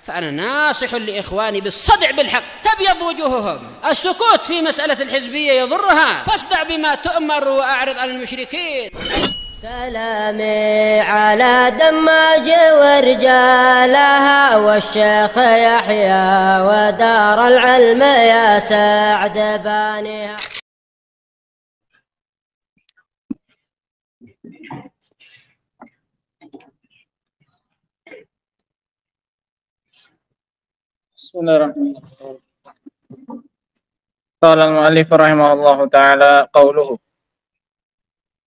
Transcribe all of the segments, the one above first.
فأنا ناصح لإخواني بالصدع بالحق تبيض وجوههم. السكوت في مسألة الحزبية يضرها، فاصدع بما تؤمر وأعرض عن المشركين. سلامي على دماج ورجالها والشيخ يحيى ودار العلم يا سعد بانيها. Bismillahirrahmanirrahim. Qala al-mu'allif rahimahullahu ta'ala qawluhu.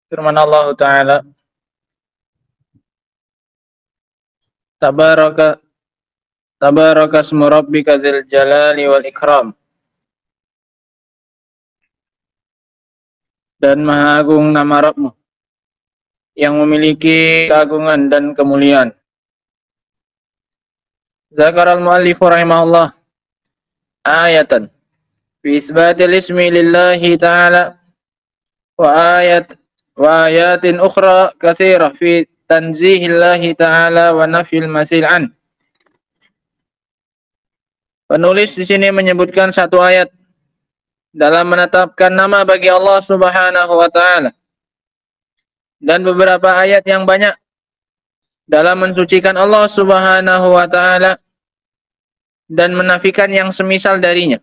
Firman Allah Ta'ala, Tabaraka ismu rabbika dzil jalali wal ikram. Dan maha agung nama Rabbmu yang memiliki keagungan dan kemuliaan. Zakar al-mu'allif rahimahullah ayatan fi isbatil ismi lillahi ta'ala wa ayatin ukhra katsirah fi tanzihillahi ta'ala wa nafyil masil an. Penulis di sini menyebutkan satu ayat dalam menetapkan nama bagi Allah Subhanahu wa taala dan beberapa ayat yang banyak dalam mensucikan Allah Subhanahu wa taala dan menafikan yang semisal darinya.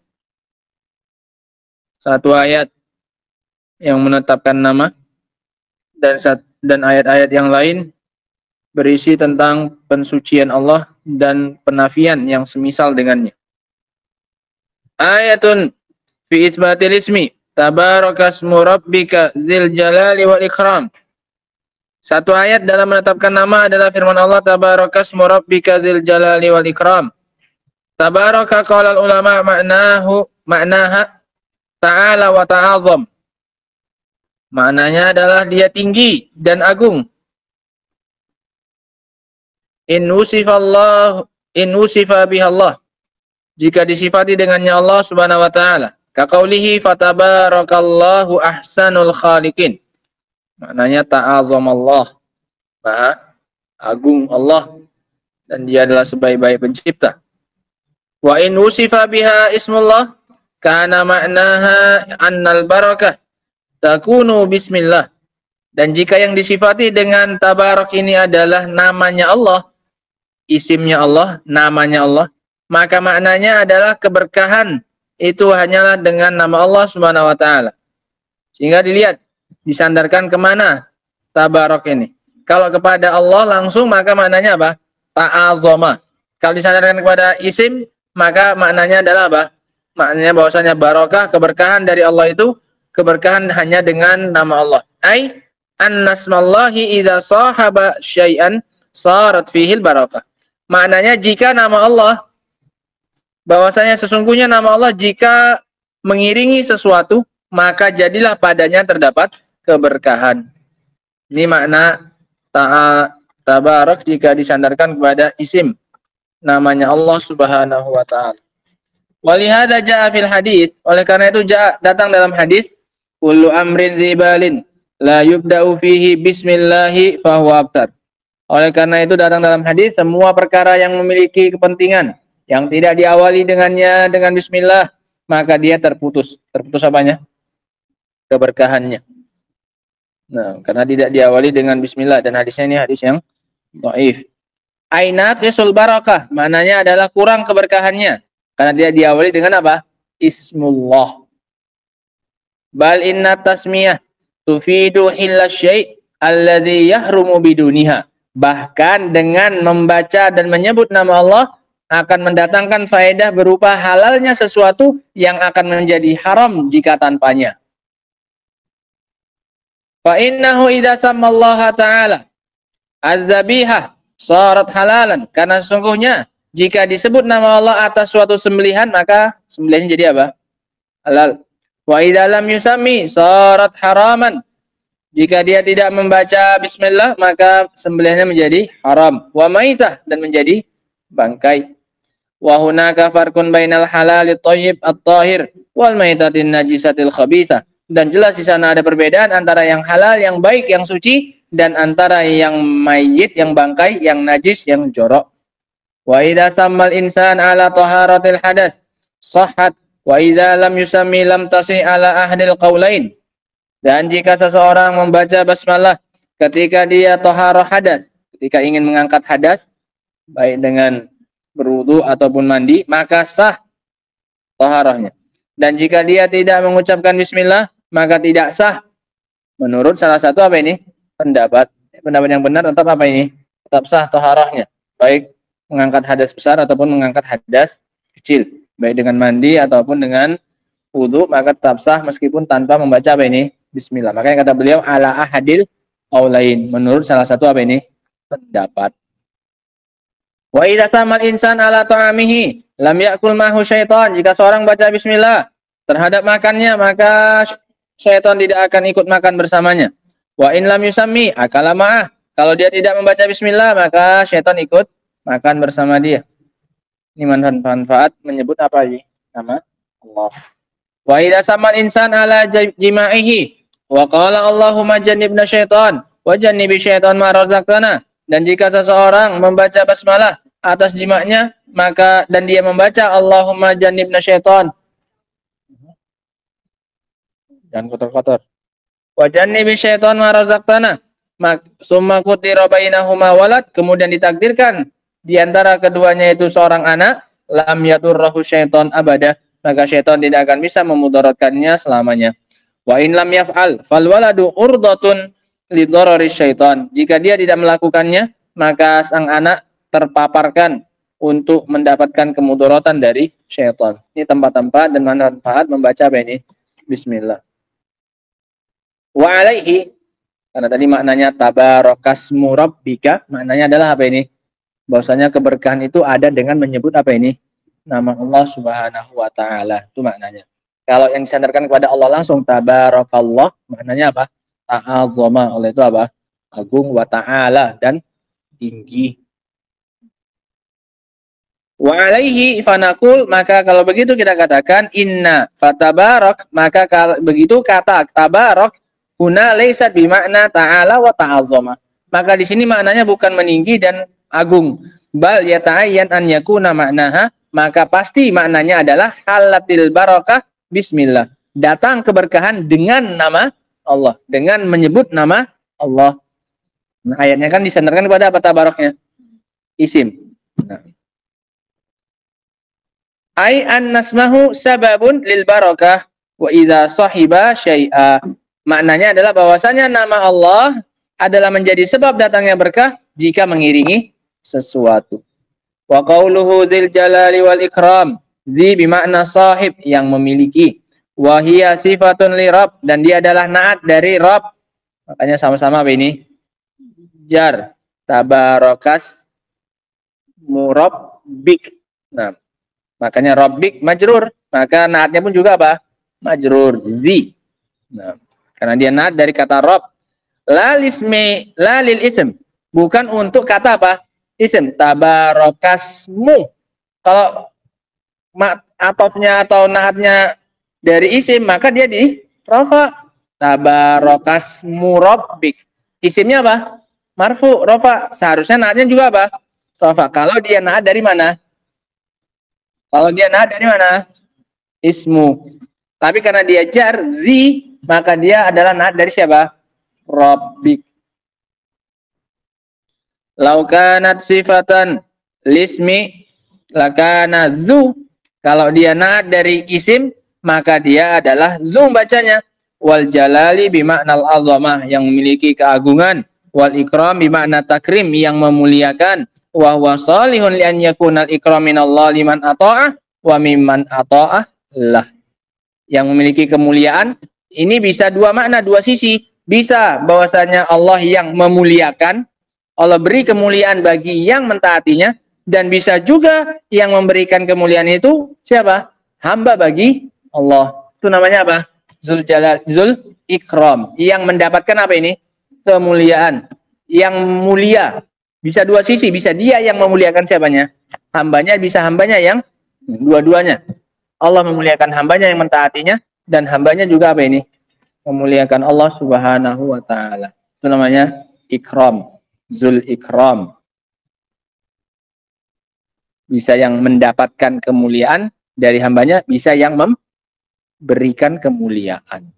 Satu ayat yang menetapkan nama dan ayat-ayat yang lain berisi tentang pensucian Allah dan penafian yang semisal dengannya. Ayatun fi isbatil ismi tabarakasmu rabbika dzil jalali wal ikram. Satu ayat dalam menetapkan nama adalah firman Allah Tabarakasmu rabbika dzil jalali wal ikram. Tabaraka qala ulama ma'naha ta'ala wa ta'azam. Maknanya adalah dia tinggi dan agung. In usifa bihallah. Jika disifati dengannya Allah Subhanahu wa taala. Ka qaulihi fatabarakallahu ahsanul khaliqin. Maknanya ta'azam Allah, maha agung Allah, dan dia adalah sebaik-baik pencipta. Wa in usifa biha ismullah kana ma'naha annal barakah takunu bismillah. Dan jika yang disifati dengan tabarak ini adalah namanya Allah, isimnya Allah, namanya Allah, maka maknanya adalah keberkahan itu hanyalah dengan nama Allah Subhanahu wa taala. Sehingga dilihat disandarkan kemana tabarak ini. Kalau kepada Allah langsung maka maknanya apa? Ta'azoma. Kalau disandarkan kepada isim maka maknanya adalah apa? Maknanya bahwasanya barakah, keberkahan dari Allah itu keberkahan hanya dengan nama Allah. Ai annasmallahi idza sahaba syai'an sarat fihil barakah. Maknanya jika nama Allah, bahwasanya sesungguhnya nama Allah jika mengiringi sesuatu maka jadilah padanya terdapat keberkahan. Ini makna tabarak jika disandarkan kepada isim namanya Allah Subhanahu wa taala. Walihada jaa fil hadis, oleh karena itu datang dalam hadis, kullu amrin zibalin la yubda'u fihi bismillahi fahuwa abtar. Oleh karena itu datang dalam hadis, semua perkara yang memiliki kepentingan yang tidak diawali dengannya dengan bismillah, maka dia terputus. Terputus apanya? Keberkahannya. Nah, karena tidak diawali dengan bismillah, dan hadisnya ini hadis yang dhaif. Ainat yasul barakah, maknanya adalah kurang keberkahannya karena dia diawali dengan apa? Ismullah. Bal inna tasmiyah tufidu hilla syai' alladhi yahrumu biduniha. Bahkan dengan membaca dan menyebut nama Allah akan mendatangkan faedah berupa halalnya sesuatu yang akan menjadi haram jika tanpanya. Fa innahu idza samallaha ta'ala az-zabihah sarat halalan, karena sesungguhnya jika disebut nama Allah atas suatu sembelihan maka sembelihannya jadi apa? Halal. Wa idza lam yusami sarat haraman, jika dia tidak membaca bismillah maka sembelihannya menjadi haram. Wa maitah, dan menjadi bangkai. Wa hunaka farqun bainal halal at-thayyib at-tahir wal maitatin najisatil khabithah. Dan jelas di sana ada perbedaan antara yang halal, yang baik, yang suci, dan antara yang mayit, yang bangkai, yang najis, yang jorok. Wa idza sammal insan ala taharatil hadas sahhat wa idza lam yusammi lam tasih ala ahdil qaulain. Dan jika seseorang membaca basmalah ketika dia taharah hadas, ketika ingin mengangkat hadas baik dengan berwudu ataupun mandi, maka sah taharahnya. Dan jika dia tidak mengucapkan bismillah, maka tidak sah. Menurut salah satu apa ini? Pendapat yang benar tetap apa ini? Tetap sah taharahnya. Baik mengangkat hadas besar ataupun mengangkat hadas kecil. Baik dengan mandi ataupun dengan wudu, maka tetap sah meskipun tanpa membaca apa ini? Bismillah. Makanya kata beliau ala ahadil qaulain. Menurut salah satu apa ini? Pendapat. Wa idza samal insan ala ta'amihi lam ya'kul mahu syaitan. Jika seorang baca bismillah terhadap makannya, maka syaitan tidak akan ikut makan bersamanya. Wa in lam yusammi akala ma'ah. Kalau dia tidak membaca bismillah, maka syaitan ikut makan bersama dia. Ini manfaat menyebut apa ini? Nama Allah. Wa idza samal insan ala jima'ihi wa qala Allahumma jannibna syaitan wa jannibi syaitan ma razaqtana. Dan jika seseorang membaca basmalah atas jimaknya, maka dan dia membaca Allahumma jannibna syaitan. Jangan kotor-kotor. Wa jannibi syaitan ma razaqtana. Summa qutira bainahuma walad, kemudian ditakdirkan di antara keduanya itu seorang anak, lam yaturrahu syaitan abada, maka syaitan tidak akan bisa memudaratkannya selamanya. Wa in lam yaf'al fal waladu urdatun lidharari syaitan. Jika dia tidak melakukannya, maka sang anak terpaparkan untuk mendapatkan kemudaratan dari syaitan. Ini tempat-tempat dan manfaat membaca apa ini? Bismillah. Wa alaihi, karena tadi maknanya tabarakasmu rabbika, maknanya adalah apa ini? Bahwasanya keberkahan itu ada dengan menyebut apa ini? Nama Allah Subhanahu wa taala. Itu maknanya. Kalau yang disandarkan kepada Allah langsung tabarakallah, maknanya apa? Ta'azzama, oleh itu apa? Agung, wa ta'ala, dan tinggi. Wa alaihi fanaqul, maka kalau begitu kita katakan inna fatabarak, maka kalau begitu kata tabarak huna laysat bimakna ta'ala wa ta'azzama. Maka di sini maknanya bukan meninggi dan agung, bal yata'ayyan an yakuna maknaha, maka pasti maknanya adalah halatil barakah bismillah. Datang keberkahan dengan nama Allah, dengan menyebut nama Allah. Nah, ayatnya kan disandarkan kepada apa tabaraknya? Isim. Nah. Ai an nasmahu sababun lil barakah wa idza sahiba syai'a. Maknanya adalah bahwasanya nama Allah adalah menjadi sebab datangnya berkah jika mengiringi sesuatu. Wa qauluhu dzil jalali wal ikram, zi bimakna sahib, yang memiliki. Wa hiya sifatun li rabb, dan dia adalah naat dari Rabb. Makanya sama-sama apa ini? Jar. Tabarakas murabbik. Nah, makanya rabbik majrur, maka naatnya pun juga apa? Majrur, zi. Nah, karena dia naat dari kata Rabb. La lil ism, bukan untuk kata apa? Ism. Tabarakasmu. Kalau atofnya atau naatnya dari isim, maka dia di rafa. Tabarakasmu rabbik. Isimnya apa? Marfu, rafa. Seharusnya naatnya juga apa? Rafa. Kalau dia naat dari mana? Kalau dia naat dari mana? Ismu. Tapi karena dia jar, zi, maka dia adalah naat dari siapa? Rabbik. Laukanat sifatan lismi lakana zu. Kalau dia naat dari isim, maka dia adalah zu bacanya. Wal jalali bimaknal azamah, yang memiliki keagungan. Wal ikram bimakna takrim, yang memuliakan. Wa huwa salihun li an yakunal ikram minallah liman ata'ah wa mimman ata'ah lah. Yang memiliki kemuliaan ini bisa dua makna, dua sisi. Bisa bahwasanya Allah yang memuliakan, Allah beri kemuliaan bagi yang mentaatinya, dan bisa juga yang memberikan kemuliaan itu siapa? Hamba bagi Allah. Itu namanya apa? Zul Jalal, Zul Ikram, yang mendapatkan apa ini? Kemuliaan. Yang mulia. Bisa dua sisi, bisa dia yang memuliakan siapanya? Hambanya, bisa hambanya yang dua-duanya. Allah memuliakan hambanya yang mentaatinya, dan hambanya juga apa ini? Memuliakan Allah Subhanahu wa ta'ala. Itu namanya ikram. Zul Ikram. Bisa yang mendapatkan kemuliaan dari hambanya, bisa yang memberikan kemuliaan.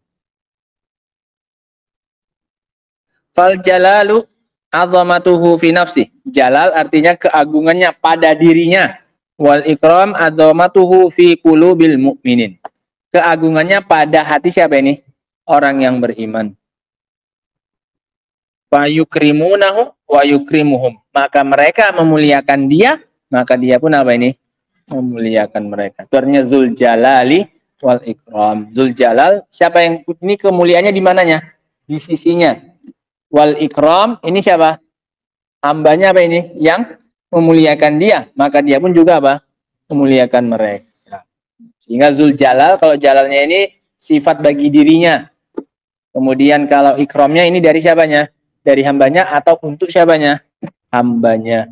Fal jalalu azamatuhu fi nafsi. Jalal artinya keagungannya pada dirinya. Wal ikram azamatuhu fi qulubil mu'minin. Keagungannya pada hati siapa ini? Orang yang beriman. Fa yukrimunahu wa yukrimuhum. Maka mereka memuliakan dia, maka dia pun apa ini? Memuliakan mereka. Itu artinya Zul Jalali wal Ikram. Zul Jalal, siapa yang ini kemuliaannya di mananya? Di sisinya. Wal Ikram, ini siapa? Hambanya apa ini? Yang memuliakan dia, maka dia pun juga apa? Memuliakan mereka. Sehingga Zul Jalal, kalau jalalnya ini sifat bagi dirinya. Kemudian kalau ikramnya ini dari siapanya? Dari hambanya atau untuk siapanya? Hambanya.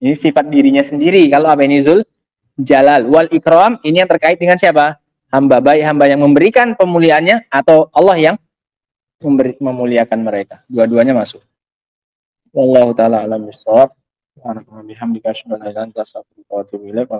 Ini sifat dirinya sendiri. Kalau apa ini Zul Jalal. Wal ikram ini yang terkait dengan siapa? Hamba. Baik hamba yang memberikan pemuliaannya atau Allah yang memuliakan mereka. Dua-duanya masuk. Wallahu ta'ala alam bissawab. Wa bihamdika asyhadu an la ilaha illa anta astaghfiruka wa atubu ilaik.